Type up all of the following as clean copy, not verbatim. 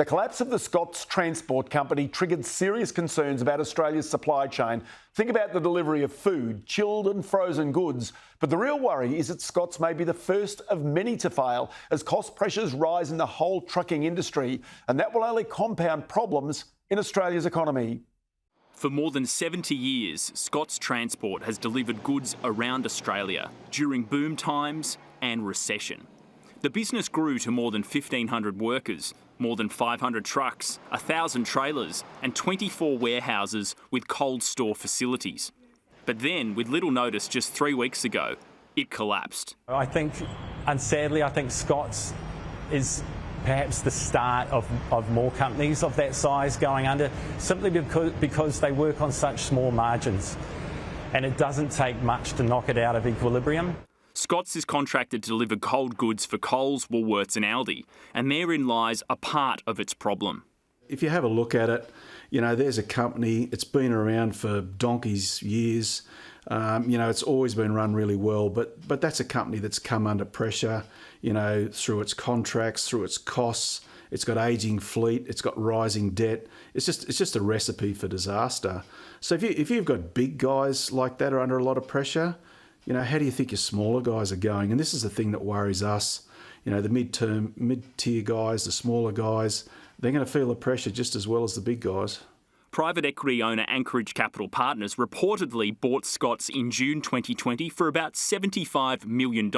The collapse of the Scots transport company triggered serious concerns about Australia's supply chain. Think about the delivery of food, chilled and frozen goods. But the real worry is that Scots may be the first of many to fail as cost pressures rise in the whole trucking industry, and that will only compound problems in Australia's economy. For more than 70 years, Scots Transport has delivered goods around Australia during boom times and recession. The business grew to more than 1,500 workers, more than 500 trucks, 1,000 trailers and 24 warehouses with cold store facilities. But then, with little notice just 3 weeks ago, it collapsed. I think, and sadly, I think Scots is perhaps the start of more companies of that size going under, simply because they work on such small margins and it doesn't take much to knock it out of equilibrium. Scots is contracted to deliver cold goods for Coles, Woolworths and Aldi, and therein lies a part of its problem. If you have a look at it, there's a company, it's been around for donkey's years. It's always been run really well, but that's a company that's come under pressure, through its contracts, through its costs. It's got ageing fleet, it's got rising debt. It's just a recipe for disaster. So if you've got big guys like that are under a lot of pressure, how do you think your smaller guys are going? And this is the thing that worries us. The mid-tier guys, the smaller guys, they're going to feel the pressure just as well as the big guys. Private equity owner Anchorage Capital Partners reportedly bought Scots in June 2020 for about $75 million.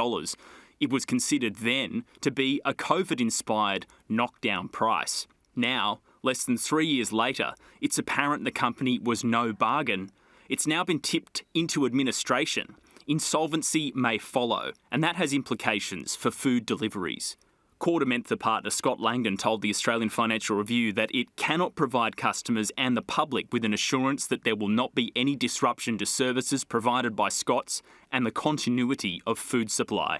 It was considered then to be a COVID-inspired knockdown price. Now, less than 3 years later, it's apparent the company was no bargain. It's now been tipped into administration. Insolvency may follow, and that has implications for food deliveries. Quartermentha partner Scott Langdon told the Australian Financial Review that it cannot provide customers and the public with an assurance that there will not be any disruption to services provided by Scots and the continuity of food supply.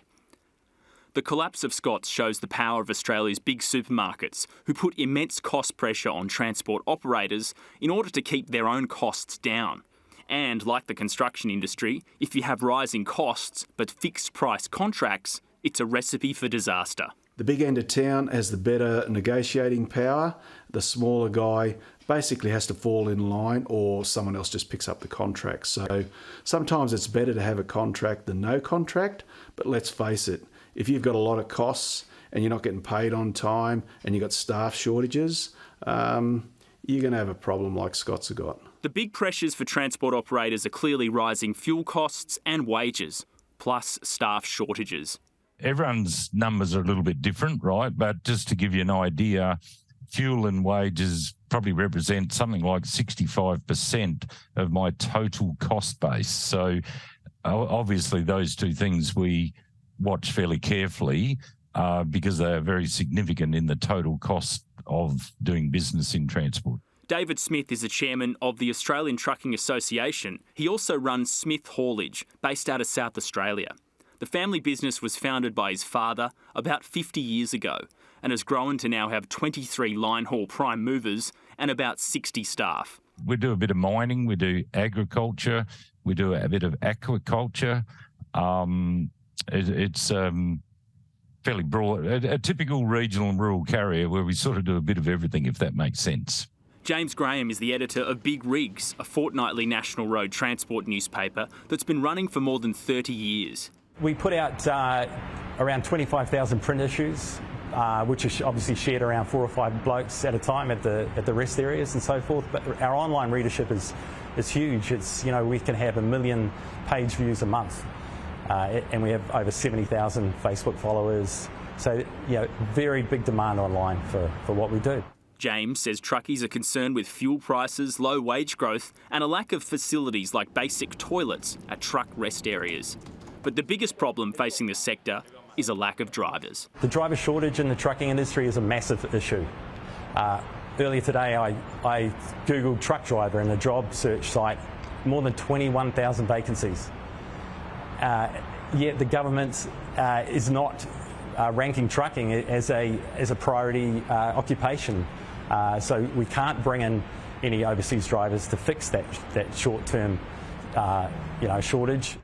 The collapse of Scots shows the power of Australia's big supermarkets, who put immense cost pressure on transport operators in order to keep their own costs down. And like the construction industry, if you have rising costs but fixed price contracts, it's a recipe for disaster. The big end of town has the better negotiating power. The smaller guy basically has to fall in line or someone else just picks up the contract. So sometimes it's better to have a contract than no contract, but let's face it, if you've got a lot of costs and you're not getting paid on time and you've got staff shortages, you're going to have a problem like Scots have got. The big pressures for transport operators are clearly rising fuel costs and wages, plus staff shortages. Everyone's numbers are a little bit different, right? But just to give you an idea, fuel and wages probably represent something like 65% of my total cost base. So obviously those two things we watch fairly carefully because they are very significant in the total cost of doing business in transport. David Smith is the chairman of the Australian Trucking Association. He also runs Smith Haulage, based out of South Australia. The family business was founded by his father about 50 years ago and has grown to now have 23 line haul prime movers and about 60 staff. We do a bit of mining, we do agriculture, we do a bit of aquaculture. It's fairly broad, a typical regional and rural carrier where we sort of do a bit of everything, if that makes sense. James Graham is the editor of Big Rigs, a fortnightly national road transport newspaper that's been running for more than 30 years. We put out around 25,000 print issues, which are obviously shared around 4 or 5 blokes at a time at the rest areas and so forth. But our online readership is huge. It's, we can have 1 million page views a month, and we have over 70,000 Facebook followers. So, very big demand online for what we do. James says truckies are concerned with fuel prices, low wage growth and a lack of facilities like basic toilets at truck rest areas. But the biggest problem facing the sector is a lack of drivers. The driver shortage in the trucking industry is a massive issue. Earlier today I googled truck driver in a job search site, more than 21,000 vacancies. Yet the government is not ranking trucking as a priority occupation. So we can't bring in any overseas drivers to fix that short-term shortage.